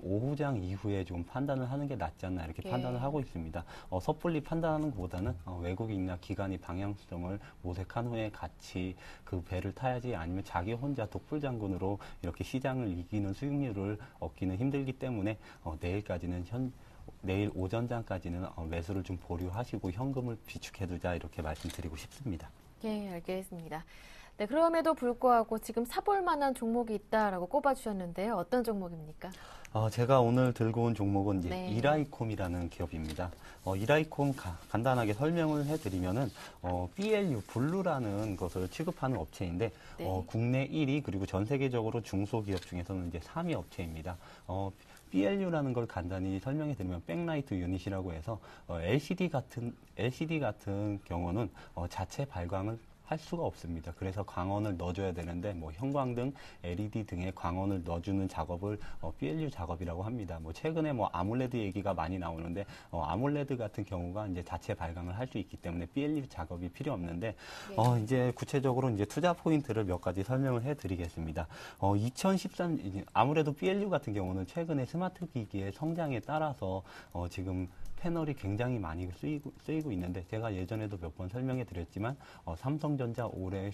오후장 이후에 좀 판단을 하는 게 낫지 않나 이렇게 판단을 하고 있습니다. 섣불리 판단하는 것보다는 외국인이나 기관이 방향성을 모색한 후에 같이 그 배를 타야지 아니면 자기 혼자 독불장군으로 이렇게 시장을 이기는 수익률을 얻기는 힘들기 때문에 내일까지는 내일 오전장까지는 매수를 좀 보류하시고 현금을 비축해두자 이렇게 말씀드리고 싶습니다. 예, 알겠습니다. 네, 그럼에도 불구하고 지금 사볼 만한 종목이 있다라고 꼽아주셨는데요. 어떤 종목입니까? 제가 오늘 들고 온 종목은 이제 네. 이라이콤이라는 기업입니다. 이라이콤 간단하게 설명을 해드리면은 BLU 블루라는 것을 취급하는 업체인데 네. 국내 1위 그리고 전 세계적으로 중소기업 중에서는 이제 3위 업체입니다. BLU라는 걸 간단히 설명해 드리면 백라이트 유닛이라고 해서 LCD 같은 경우는 자체 발광을 할 수가 없습니다. 그래서 광원을 넣어줘야 되는데 뭐 형광등, LED 등의 광원을 넣어주는 작업을 BLU 작업이라고 합니다. 뭐 최근에 뭐 아몰레드 얘기가 많이 나오는데 아몰레드 같은 경우가 이제 자체 발광을 할 수 있기 때문에 BLU 작업이 필요 없는데 이제 구체적으로 이제 투자 포인트를 몇 가지 설명을 해드리겠습니다. 2013 아무래도 BLU 같은 경우는 최근에 스마트 기기의 성장에 따라서 지금 패널이 굉장히 많이 쓰이고 있는데 제가 예전에도 몇 번 설명해 드렸지만 삼성전자 올해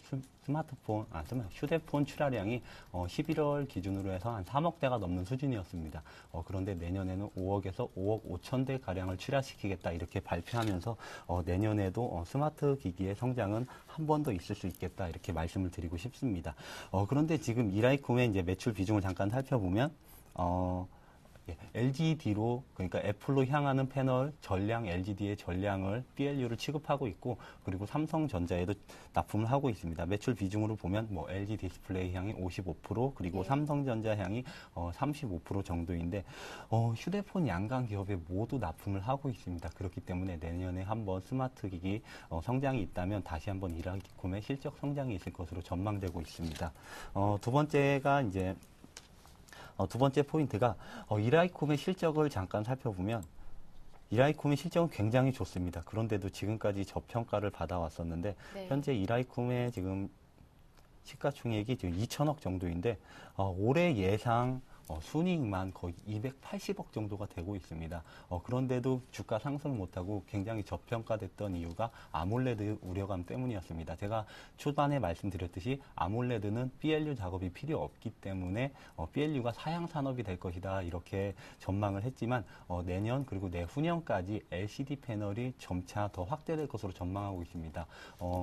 휴대폰 출하량이 11월 기준으로 해서 한 3억 대가 넘는 수준이었습니다. 그런데 내년에는 5억에서 5억 5천 대 가량을 출하시키겠다 이렇게 발표하면서 내년에도 스마트 기기의 성장은 한 번 더 있을 수 있겠다 이렇게 말씀을 드리고 싶습니다. 그런데 지금 이라이콤의 이제 매출 비중을 잠깐 살펴보면 LGD로 그러니까 애플로 향하는 패널 전량 LGD의 전량을 BLU를 취급하고 있고 그리고 삼성전자에도 납품을 하고 있습니다. 매출 비중으로 보면 뭐 LG 디스플레이 향이 55% 그리고 삼성전자 향이 35% 정도인데 휴대폰 양강 기업에 모두 납품을 하고 있습니다. 그렇기 때문에 내년에 한번 스마트 기기 성장이 있다면 다시 한번 이라이콤의 실적 성장이 있을 것으로 전망되고 있습니다. 두 번째 포인트가 이라이콤의 실적을 잠깐 살펴보면 이라이콤의 실적은 굉장히 좋습니다. 그런데도 지금까지 저평가를 받아왔었는데 현재 이라이콤의 지금 시가총액이 지금 2천억 정도인데 올해 예상 순이익만 거의 280억 정도가 되고 있습니다. 그런데도 주가 상승을 못하고 굉장히 저평가됐던 이유가 아몰레드 우려감 때문이었습니다. 제가 초반에 말씀드렸듯이 아몰레드는 BLU 작업이 필요 없기 때문에 BLU가 사양 산업이 될 것이다 이렇게 전망을 했지만 내년 그리고 내후년까지 LCD 패널이 점차 더 확대될 것으로 전망하고 있습니다.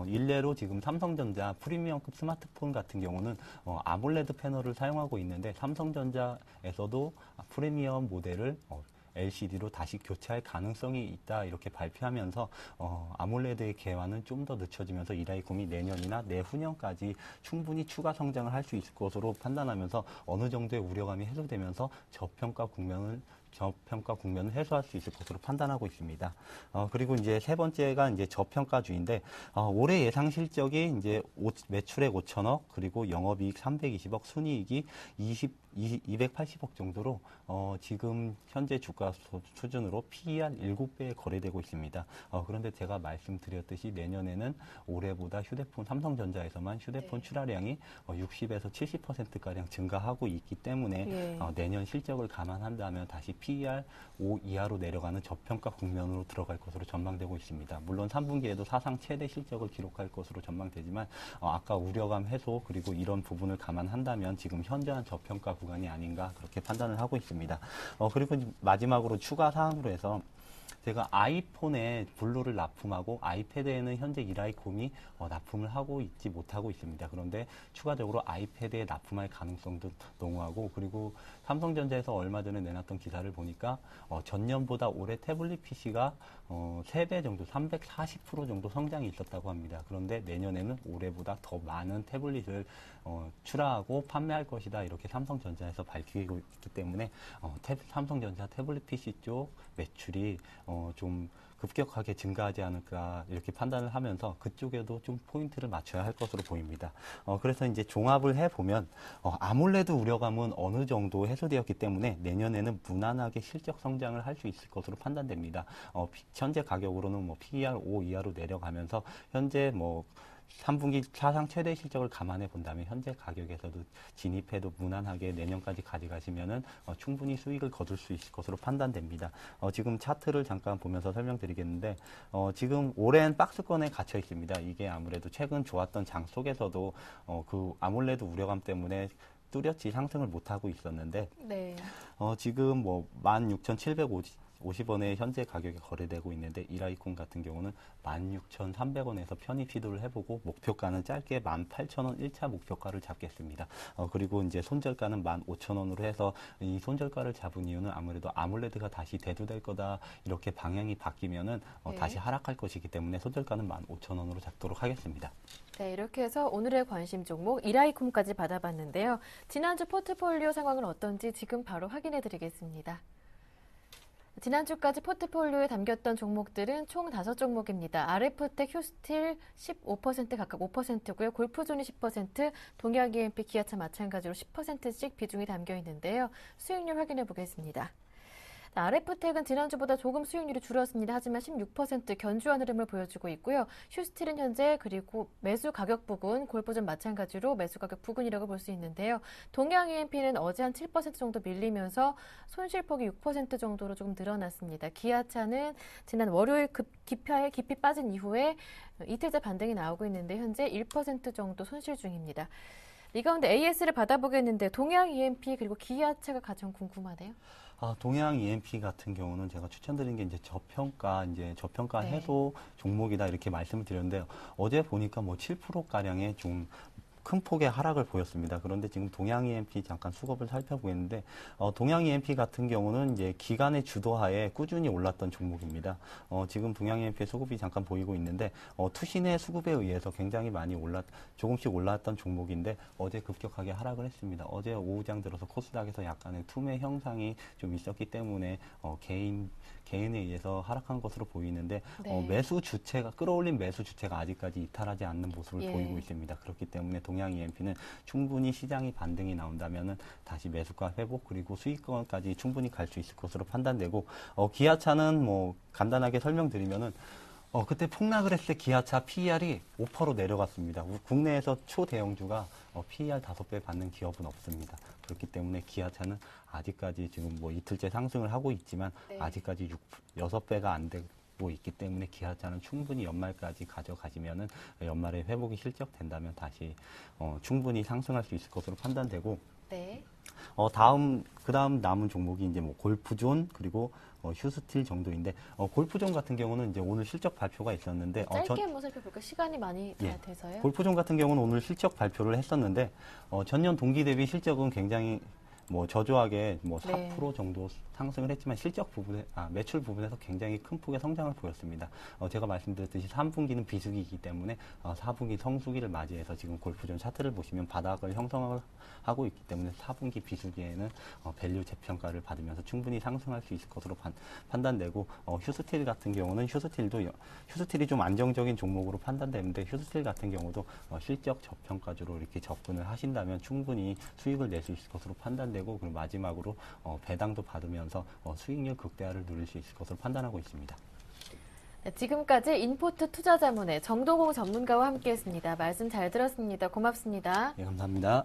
일례로 지금 삼성전자 프리미엄급 스마트폰 같은 경우는 아몰레드 패널을 사용하고 있는데 삼성전자에서도 프리미엄 모델을 LCD로 다시 교체할 가능성이 있다 이렇게 발표하면서 아몰레드의 개화는 좀 더 늦춰지면서 이라이콤이 내년이나 내후년까지 충분히 추가 성장을 할 수 있을 것으로 판단하면서 어느 정도의 우려감이 해소되면서 저평가 국면을 해소할 수 있을 것으로 판단하고 있습니다. 그리고 이제 세 번째가 이제 저평가주인데 올해 예상 실적이 이제 매출액 5천억 그리고 영업이익 320억 순이익이 280억 정도로 지금 현재 주가 수준으로 PER 7배에 거래되고 있습니다. 그런데 제가 말씀드렸듯이 내년에는 올해보다 삼성전자에서만 휴대폰 출하량이 60에서 70%가량 증가하고 있기 때문에 내년 실적을 감안한다면 다시 PER 5 이하로 내려가는 저평가 국면으로 들어갈 것으로 전망되고 있습니다. 물론 3분기에도 사상 최대 실적을 기록할 것으로 전망되지만 아까 우려감 해소 그리고 이런 부분을 감안한다면 지금 현저한 저평가 구간이 아닌가 그렇게 판단을 하고 있습니다. 그리고 마지막으로 추가 사항으로 해서 제가 아이폰에 블루를 납품하고 아이패드에는 현재 이라이콤이 납품을 하고 있지 못하고 있습니다. 그런데 추가적으로 아이패드에 납품할 가능성도 농후하고 그리고 삼성전자에서 얼마 전에 내놨던 기사를 보니까 전년보다 올해 태블릿 PC가 3배 정도 340% 정도 성장이 있었다고 합니다. 그런데 내년에는 올해보다 더 많은 태블릿을 출하하고 판매할 것이다 이렇게 삼성전자에서 밝히고 있기 때문에 삼성전자 태블릿 PC 쪽 매출이 좀 급격하게 증가하지 않을까 이렇게 판단을 하면서 그쪽에도 좀 포인트를 맞춰야 할 것으로 보입니다. 그래서 이제 종합을 해보면 아몰레드 우려감은 어느 정도 해소되었기 때문에 내년에는 무난하게 실적 성장을 할 수 있을 것으로 판단됩니다. 현재 가격으로는 뭐 PER 5 이하로 내려가면서 현재 뭐 3분기 사상 최대 실적을 감안해 본다면 현재 가격에서도 진입해도 무난하게 내년까지 가져가시면은 충분히 수익을 거둘 수 있을 것으로 판단됩니다. 지금 차트를 잠깐 보면서 설명드리겠는데 지금 오랜 박스권에 갇혀 있습니다. 이게 아무래도 최근 좋았던 장 속에서도 그 아몰레드 우려감 때문에 뚜렷이 상승을 못하고 있었는데 지금 뭐 16,750 50원에 현재 가격에 거래되고 있는데 이라이콘 같은 경우는 16,300원에서 편입 시도를 해보고 목표가는 짧게 18,000원 1차 목표가를 잡겠습니다. 그리고 이제 손절가는 15,000원으로 해서 이 손절가를 잡은 이유는 아무래도 아몰레드가 다시 대두될 거다 이렇게 방향이 바뀌면은 네. 다시 하락할 것이기 때문에 손절가는 15,000원으로 잡도록 하겠습니다. 네, 이렇게 해서 오늘의 관심 종목 이라이콤까지 받아봤는데요. 지난주 포트폴리오 상황은 어떤지 지금 바로 확인해 드리겠습니다. 지난주까지 포트폴리오에 담겼던 종목들은 총 5종목입니다. RF텍, 휴스틸 15% 각각 5%고요. 골프존이 10%, 동양 EMP, 기아차 마찬가지로 10%씩 비중이 담겨 있는데요. 수익률 확인해 보겠습니다. RF텍은 지난주보다 조금 수익률이 줄었습니다. 하지만 16% 견주한 흐름을 보여주고 있고요. 휴스틸은 현재 그리고 매수 가격 부근, 골프존 마찬가지로 매수 가격 부근이라고 볼 수 있는데요. 동양 EMP는 어제 한 7% 정도 밀리면서 손실폭이 6% 정도로 조금 늘어났습니다. 기아차는 지난 월요일 깊이 빠진 이후에 이틀째 반등이 나오고 있는데 현재 1% 정도 손실 중입니다. 이 가운데 AS를 받아보겠는데 동양 EMP 그리고 기아차가 가장 궁금하네요. 동양 EMP 같은 경우는 제가 추천드린 게 이제 저평가 네. 해소 종목이다 이렇게 말씀을 드렸는데요. 어제 보니까 뭐 7%가량의 좀 큰 폭의 하락을 보였습니다. 그런데 지금 동양 EMP 잠깐 수급을 살펴보겠는데 동양 EMP 같은 경우는 이제 기간의 주도하에 꾸준히 올랐던 종목입니다. 지금 동양 EMP의 수급이 잠깐 보이고 있는데 투신의 수급에 의해서 굉장히 많이 조금씩 올랐던 종목인데 어제 급격하게 하락을 했습니다. 어제 오후장 들어서 코스닥에서 약간의 투매 형상이 좀 있었기 때문에 개인에 의해서 하락한 것으로 보이는데 네. 끌어올린 매수 주체가 아직까지 이탈하지 않는 모습을 예. 보이고 있습니다. 그렇기 때문에 동양 EMP는 충분히 시장이 반등이 나온다면은 다시 매수가 회복 그리고 수익권까지 충분히 갈 수 있을 것으로 판단되고 기아차는 뭐 간단하게 설명드리면은 그때 폭락을 했을 때 기아차 PER이 5%로 내려갔습니다. 국내에서 초대형주가 PER 5배 받는 기업은 없습니다. 그렇기 때문에 기아차는 아직까지 지금 뭐 이틀째 상승을 하고 있지만 네. 아직까지 6배가 안 되고 있기 때문에 기아차는 충분히 연말까지 가져가시면은 연말에 회복이 실적된다면 다시 충분히 상승할 수 있을 것으로 판단되고 네. 그다음 남은 종목이 이제 뭐 골프존 그리고 휴스틸 정도인데 골프존 같은 경우는 이제 오늘 실적 발표가 있었는데 짧게 한번 살펴볼까요? 시간이 많이 다 예. 돼서요. 골프존 같은 경우는 오늘 실적 발표를 했었는데 전년 동기 대비 실적은 굉장히 뭐 저조하게 뭐 4% 네. 정도 상승을 했지만 매출 부분에서 굉장히 큰 폭의 성장을 보였습니다. 제가 말씀드렸듯이 3분기는 비수기이기 때문에 4분기 성수기를 맞이해서 지금 골프존 차트를 보시면 바닥을 형성을 하고 있기 때문에 4분기 비수기에는 밸류 재평가를 받으면서 충분히 상승할 수 있을 것으로 판단되고 휴스틸 같은 경우는 휴스틸이 좀 안정적인 종목으로 판단되는데 휴스틸 같은 경우도 실적 저평가주로 이렇게 접근을 하신다면 충분히 수익을 낼 수 있을 것으로 판단되고 그리고 마지막으로 배당도 받으면서 수익률 극대화를 누릴 수 있을 것으로 판단하고 있습니다. 네, 지금까지 인포트 투자자문의 정동호 전문가와 함께했습니다. 말씀 잘 들었습니다. 고맙습니다. 네, 감사합니다.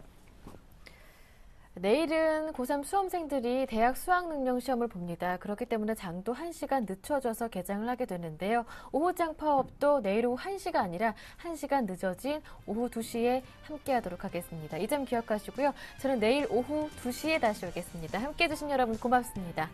내일은 고3 수험생들이 대학 수학능력 시험을 봅니다. 그렇기 때문에 장도 1시간 늦춰져서 개장을 하게 되는데요. 오후장 파업도 내일 오후 1시가 아니라 1시간 늦어진 오후 2시에 함께하도록 하겠습니다. 이 점 기억하시고요. 저는 내일 오후 2시에 다시 오겠습니다. 함께해 주신 여러분 고맙습니다.